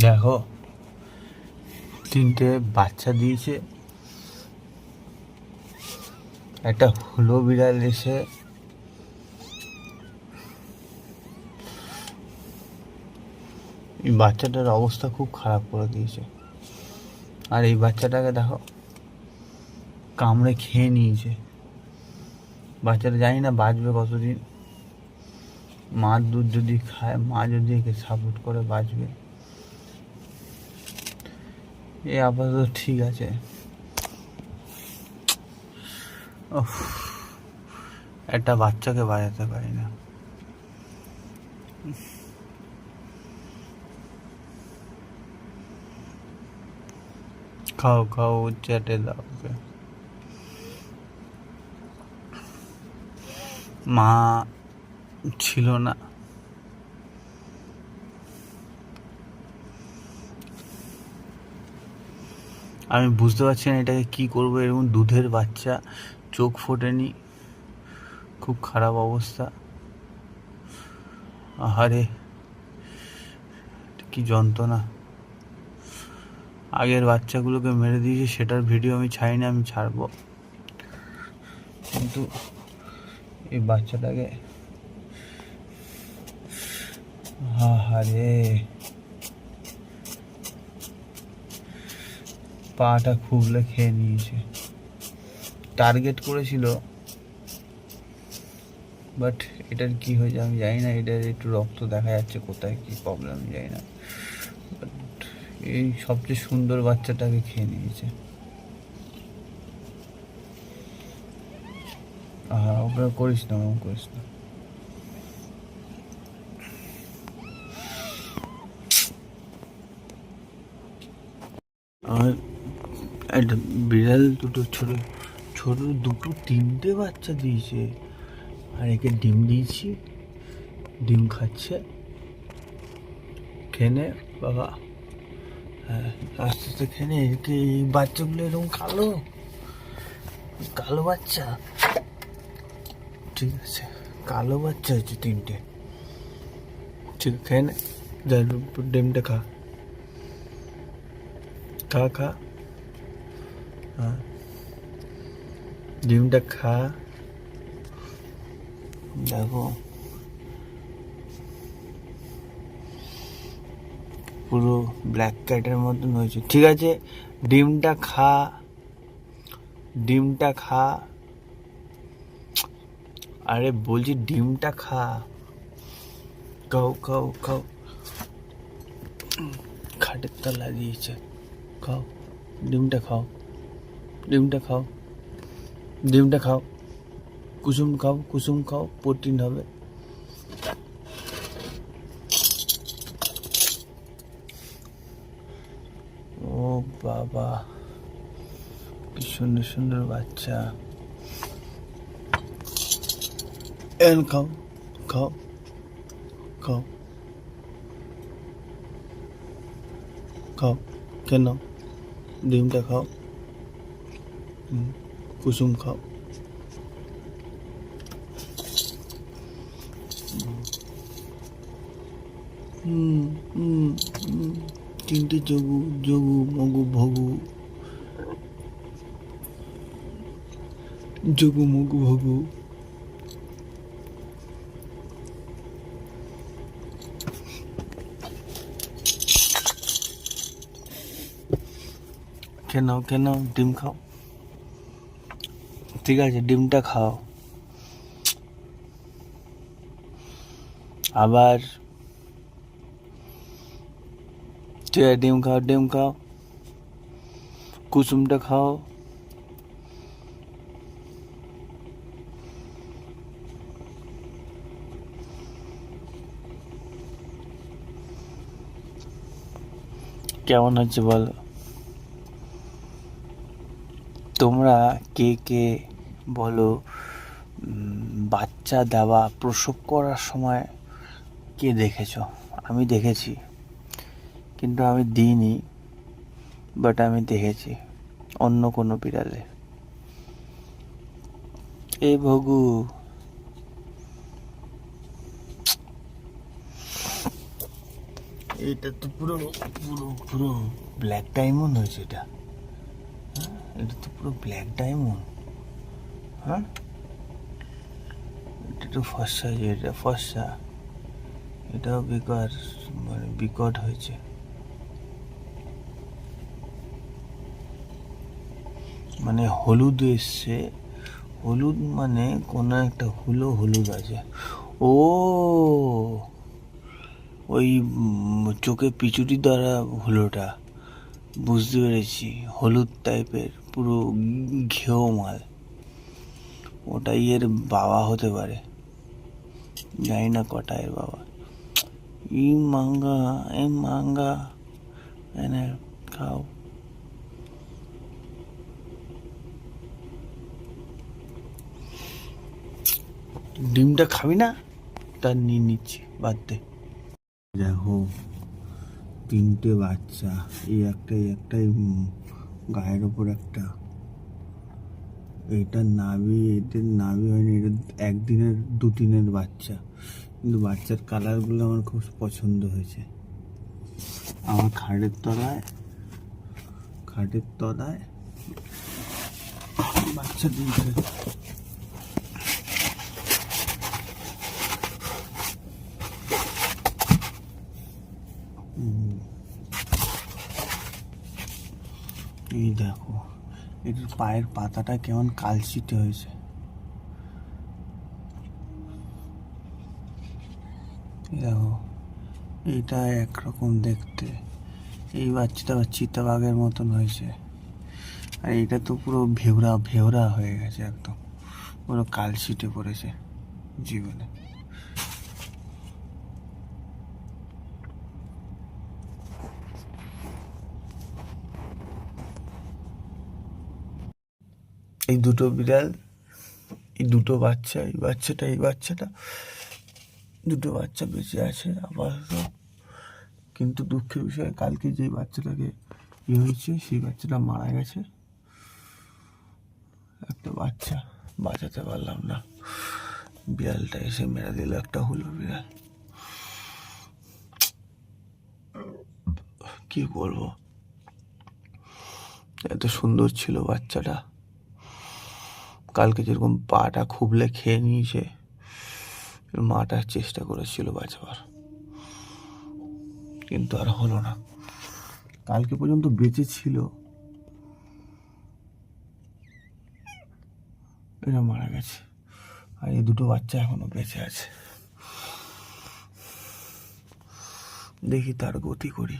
দেখো, 3টে বাচ্চা দিয়েছে। একটা হলো বিড়াল এসে এই বাচ্চাটার অবস্থা খুব খারাপ করে দিয়েছে। আর এই বাচ্চাটাকে দেখো, কামড়ে খেয়ে নিয়েছে। বাচ্চাটা জানি না বাঁচবে কতদিন। মার দুধ যদি খায়, মা যদি একে সাপোর্ট করে, বাঁচবে। এ আপাতত ঠিক আছে। একটা বাচ্চাকে বাঁচাতে পারি না। খাও খাও, চেটে দাও ওকে। মা ছিল না। আমি বুঝতে পারছি না এটাকে কি করবো। এরকম দুধের বাচ্চা, চোখ ফোটেনি, খুব খারাপ অবস্থা। আহারে, কি যন্ত্রণা। আগের বাচ্চাগুলোকে মেরে দিয়েছে, সেটার ভিডিও আমি ছাড়িনি, আমি ছাড়বো। কিন্তু এই বাচ্চাটাকে, আহারে, পাটা খুবলে খেয়ে নিয়েছে। টার্গেট করেছিল, বাট এটার কি হয়েছে আমি জানি না। এটার একটু রক্ত দেখা যাচ্ছে, কোথায় কি প্রবলেম জানি না। বাট এই সবচেয়ে সুন্দর বাচ্চাটাকে খেয়ে নিয়েছে। ওটা করিস না, ওরকম করিস না। আর একটা বিড়াল দুটো ছোট ছোট, 3টে বাচ্চা দিয়েছে। আর একে ডিম দিয়েছি, ডিম খাচ্ছে। খেনে বাবা, হ্যাঁ, আস্তে আস্তে খেনে। একে এই বাচ্চাগুলো এরকম কালো কালো বাচ্চা, ঠিক আছে, কালো বাচ্চা হচ্ছে 3টে। ঠিক খেয়ে নে, ডিমটা খা, খা খা, হ্যাঁ, ডিমটা খা। দেখো, পুরো ব্ল্যাক ক্যাটের মতন হয়েছে। ঠিক আছে, ডিমটা খা, ডিমটা খা। আরে বলছি ডিমটা খা, খাও খাও খাও। খাটের তলা দিয়েছে, খাও ডিমটা, খাও ডিমটা, খাও ডিমটা, খাও কুসুম খাও, কুসুম খাও, প্রোটিন হবে। ও বাবা, কি সুন্দর সুন্দর বাচ্চা। খাও খাও খাও খাও, কেন? ডিমটা খাও, কুসুম খাও। তিনটে যোগু যোগু মগু ভগু, যোগু মগু ভগু। কেন কেন? ডিম খাও, ঠিক আছে, ডিমটা খাও। আবার ঠিক আছে, ডিম খাও, ডিম খাও, কুসুমটা খাও। কেমন হচ্ছে বলো? তোমরা কে কে বলো বাচ্চা দেওয়া, প্রসব করার সময় কে দেখেছো? আমি দেখেছি, কিন্তু আমি দিইনি, বাট আমি দেখেছি অন্য কোনো বিড়ালে। এ ভগু, এটা তো পুরো পুরো পুরো ব্ল্যাক ডায়মন্ড হয়েছে এটা। হ্যাঁ, এটা তো পুরো ব্ল্যাক ডায়মন্ড। হ্যাঁ, এটা তো ফর্সা, এটা ফর্সা, এটাও বেকার, মানে বিকট হয়েছে। মানে হলুদ এসছে, হলুদ মানে কোনো একটা হলুদ আছে। ও, ওই চোখে পিচুটি দ্বারা হলোটা বুঝতে পেরেছি, হলুদ টাইপের পুরো ঘেও মাল, ওটাই এর বাবা হতে পারে, জানি না কটা এর বাবা। এই মাঙ্গা এনে খাও। ডিমটা খাবি না? তার নিয়ে নিচ্ছি, বাদ দে। দেখো, তিনটে বাচ্চা, এই একটাই গায়ের ওপর একটা। এটার নাভি হয়নি, এটা একদিনের 2 দিনের বাচ্চা, কিন্তু বাচ্চার কালারগুলো আমার খুব পছন্দ হয়েছে। আমার খাটের তলায় বাচ্চা দিয়েছে। এই দেখো, এটার পায়ের পাতাটা কেমন কালচিটে হয়েছে। দেখো, এইটা একরকম দেখতে, এই বাচ্চাটা আবার চিতাবাঘের মতন হয়েছে, আর এটা তো পুরো ভেওরা হয়ে গেছে, একদম পুরো কালচিটে পড়েছে জীবনে। এই দুটো বিড়াল, এই দুটো বাচ্চা, এই বাচ্চাটা দুটো বাচ্চা বেঁচে আছে আপাতত। কিন্তু দুঃখের বিষয়, কালকে যেই বাচ্চাটাকে হয়েছে সেই বাচ্চাটা মারা গেছে। একটা বাচ্চা বাঁচাতে পারলাম না, বিড়ালটা এসে মেরে দিল, একটা হলো বিড়াল। কি বলবো, এত সুন্দর ছিল বাচ্চাটা। কালকে যেরকম পাটা খুবলে খেয়ে নিয়েছে, মাটা চেষ্টা করেছিল বাঁচাবার, কিন্তু আর হলো না। কালকে পর্যন্ত বেঁচে ছিল, এরা মারা গেছে, আর এই দুটো বাচ্চা এখনো বেঁচে আছে। দেখি তার গতি করি।